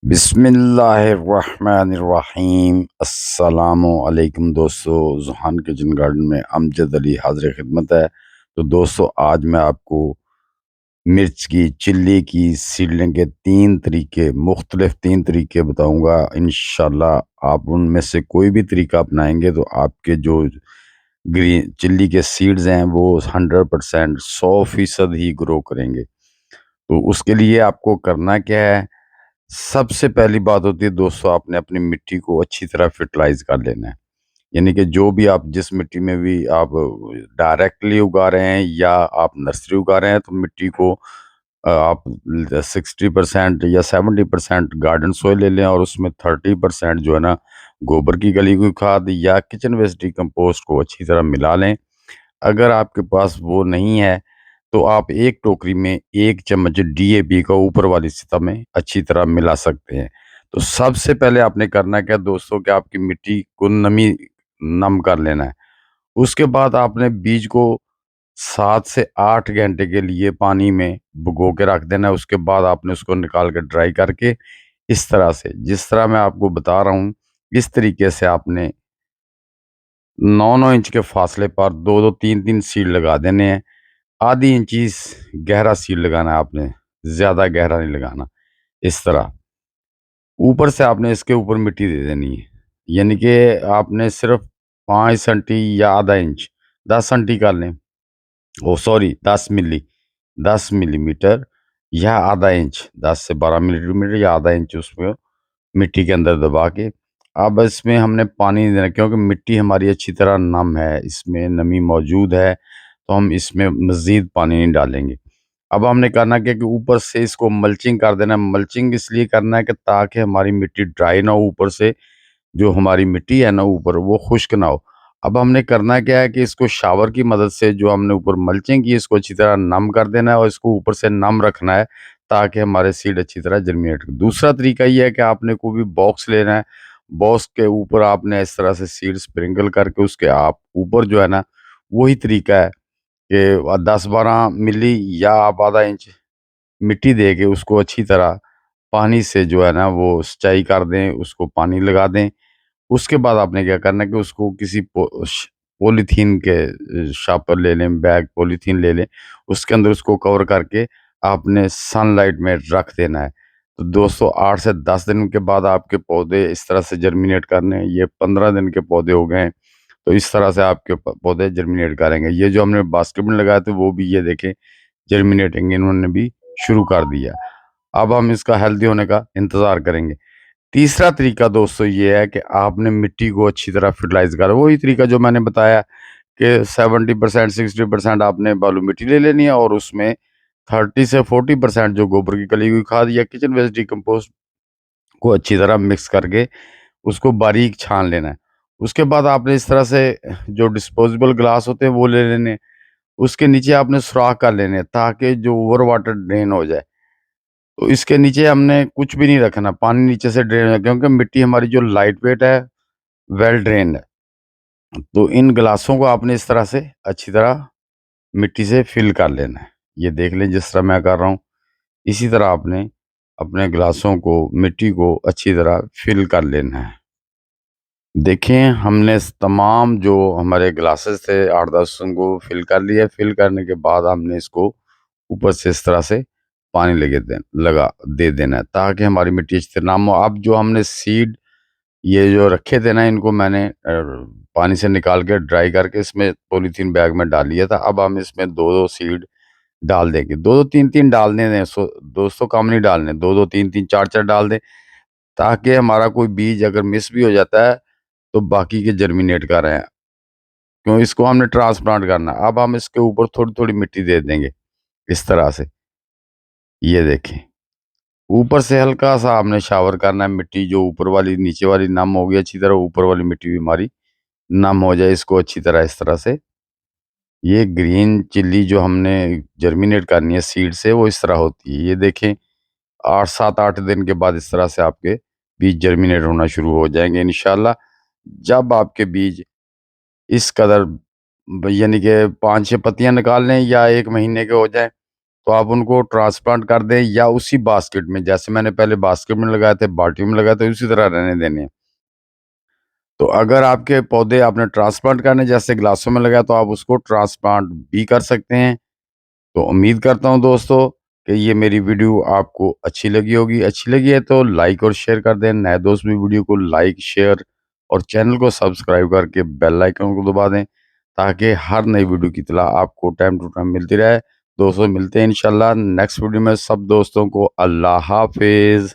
बिस्मिल्लाहिर्रहमानिर्रहीम। अस्सलामुअलैकुम दोस्तों, ज़ुहान किचन गार्डन में अमजद अली हाज़िर खिदमत है। तो दोस्तों, आज मैं आपको मिर्च की चिल्ली की सीडलिंग के तीन तरीके बताऊंगा। इंशाल्लाह आप उनमें से कोई भी तरीका अपनाएंगे तो आपके जो ग्रीन चिल्ली के सीड्स हैं वो 100% 100% ही ग्रो करेंगे। तो उसके लिए आपको करना क्या है? सबसे पहली बात होती है दोस्तों, आपने अपनी मिट्टी को अच्छी तरह फर्टिलाइज कर लेना है। यानी कि जो भी आप जिस मिट्टी में भी आप डायरेक्टली उगा रहे हैं या आप नर्सरी उगा रहे हैं, तो मिट्टी को आप 60% या 70% गार्डन सॉइल ले लें और उसमें 30% जो है ना, गोबर की गली हुई खाद या किचन वेस्ट डिकम्पोस्ट को अच्छी तरह मिला लें। अगर आपके पास वो नहीं है तो आप एक टोकरी में 1 चम्मच डीएपी का ऊपर वाली सतह में अच्छी तरह मिला सकते हैं। तो सबसे पहले आपने करना क्या दोस्तों, कि आपकी मिट्टी को नम कर लेना है। उसके बाद आपने बीज को 7 से 8 घंटे के लिए पानी में भिगो के रख देना है। उसके बाद आपने उसको निकाल के ड्राई करके इस तरह से, जिस तरह मैं आपको बता रहा हूँ, इस तरीके से आपने 9-9 इंच के फासले पर 2-2 3-3 सीड लगा देने हैं। आधी इंची गहरा सीड लगाना है आपने, ज्यादा गहरा नहीं लगाना। इस तरह ऊपर से आपने इसके ऊपर मिट्टी दे देनी है। यानी कि आपने सिर्फ 5 सेंटी या आधा इंच, 10 सेंटी कर लें। ओ सॉरी, 10 मिली, 10 मिलीमीटर या आधा इंच, 10 से 12 मिलीमीटर या आधा इंच उसमें मिट्टी के अंदर दबा के। अब इसमें हमने पानी नहीं देना, क्योंकि मिट्टी हमारी अच्छी तरह नम है, इसमें नमी मौजूद है, तो हम इसमें मज़ीद पानी नहीं डालेंगे। अब हमने करना क्या कि ऊपर से इसको मल्चिंग कर देना है। मल्चिंग इसलिए करना है कि ताकि हमारी मिट्टी ड्राई ना हो, ऊपर से जो हमारी मिट्टी है ना ऊपर, वो खुश्क ना हो। अब हमने करना क्या है कि इसको शावर की मदद से, जो हमने ऊपर मल्चिंग की, इसको अच्छी तरह नम कर देना है और इसको ऊपर से नम रखना है, ताकि हमारे सीड अच्छी तरह जर्मिनेट हो। दूसरा तरीका ये है कि आपने कोई भी बॉक्स लेना है। बॉक्स के ऊपर आपने इस तरह से सीड स्प्रिंकल करके उसके आप ऊपर जो है ना, वही तरीका है कि 10-12 मिली या आप आधा इंच मिट्टी दे के उसको अच्छी तरह पानी से जो है ना वो सिंचाई कर दें, उसको पानी लगा दें। उसके बाद आपने क्या करना है कि उसको किसी पॉलीथीन के शॉपर ले लें, बैग पॉलीथीन ले लें, उसके अंदर उसको कवर करके आपने सनलाइट में रख देना है। तो दोस्तों, 8 से 10 दिन के बाद आपके पौधे इस तरह से जर्मिनेट करने हैं। ये 15 दिन के पौधे हो गए हैं, तो इस तरह से आपके पौधे जर्मिनेट करेंगे। ये जो हमने बास्केट में लगाए थे वो भी ये देखें जर्मिनेटिंग इन्होंने भी शुरू कर दिया। अब हम इसका हेल्दी होने का इंतजार करेंगे। तीसरा तरीका दोस्तों ये है कि आपने मिट्टी को अच्छी तरह फर्टिलाइज करा, वही तरीका जो मैंने बताया कि 70% 60% आपने बालू मिट्टी ले लेनी है और उसमें 30 से 40% जो गोबर की गली हुई खाद या किचन वेस्ट डिकम्पोस्ट को अच्छी तरह मिक्स करके उसको बारीक छान लेना है। उसके बाद आपने इस तरह से जो डिस्पोजेबल ग्लास होते हैं वो ले लेने हैं। उसके नीचे आपने सुराख कर लेने हैं, ताकि जो ओवर वाटर ड्रेन हो जाए। तो इसके नीचे हमने कुछ भी नहीं रखना, पानी नीचे से ड्रेन है, क्योंकि मिट्टी हमारी जो लाइट वेट है, वेल ड्रेन्ड है। तो इन गिलासों को आपने इस तरह से अच्छी तरह मिट्टी से फिल कर लेना है। ये देख लें जिस तरह मैं कर रहा हूँ, इसी तरह आपने अपने गिलासों को, मिट्टी को अच्छी तरह फिल कर लेना है। देखें, हमने तमाम जो हमारे ग्लासेस थे 8-10 उनको फिल कर लिया। फिल करने के बाद हमने इसको ऊपर से इस तरह से पानी लगा दे देना है, ताकि हमारी मिट्टी अच्छी तरह नम हो। अब जो हमने सीड ये जो रखे थे ना, इनको मैंने पानी से निकाल के ड्राई करके इसमें पॉलीथीन बैग में डाल लिया था। अब हम इसमें 2-2 सीड डाल देंगे। 2-2 3-3 डालने दें, दोस्तों कम नहीं डालने, 2-2 3-3 4-4 डाल दें, ताकि हमारा कोई बीज अगर मिस भी हो जाता है तो बाकी के जर्मिनेट कर रहे हैं, क्यों इसको हमने ट्रांसप्लांट करना। अब हम इसके ऊपर थोड़ी थोड़ी मिट्टी दे देंगे इस तरह से। ये देखें, ऊपर से हल्का सा हमने शावर करना है। मिट्टी जो ऊपर वाली नीचे वाली नम होगी अच्छी तरह, ऊपर वाली मिट्टी भी हमारी नम हो जाए। इसको अच्छी तरह इस तरह से, ये ग्रीन चिल्ली जो हमने जर्मिनेट करनी है सीड से, वो इस तरह होती है। ये देखें, 8 7 8 दिन के बाद इस तरह से आपके बीज जर्मिनेट होना शुरू हो जाएंगे इंशाल्लाह। जब आपके बीज इस कदर यानी कि 5-6 पत्तियां निकाल लें या 1 महीने के हो जाए, तो आप उनको ट्रांसप्लांट कर दें या उसी बास्केट में, जैसे मैंने पहले बास्केट में लगाए थे, बाल्टी में लगाए थे, उसी तरह रहने देने हैं। तो अगर आपके पौधे आपने ट्रांसप्लांट करने जैसे ग्लासों में लगाया तो आप उसको ट्रांसप्लांट भी कर सकते हैं। तो उम्मीद करता हूँ दोस्तों कि ये मेरी वीडियो आपको अच्छी लगी होगी। अच्छी लगी है तो लाइक और शेयर कर दें। नए दोस्त भी वीडियो को लाइक, शेयर और चैनल को सब्सक्राइब करके बेल आइकन को दबा दें, ताकि हर नई वीडियो की इत्तला आपको टाइम टू टाइम मिलती रहे। दोस्तों मिलते हैं इंशाल्लाह नेक्स्ट वीडियो में। सब दोस्तों को अल्लाह हाफिज़।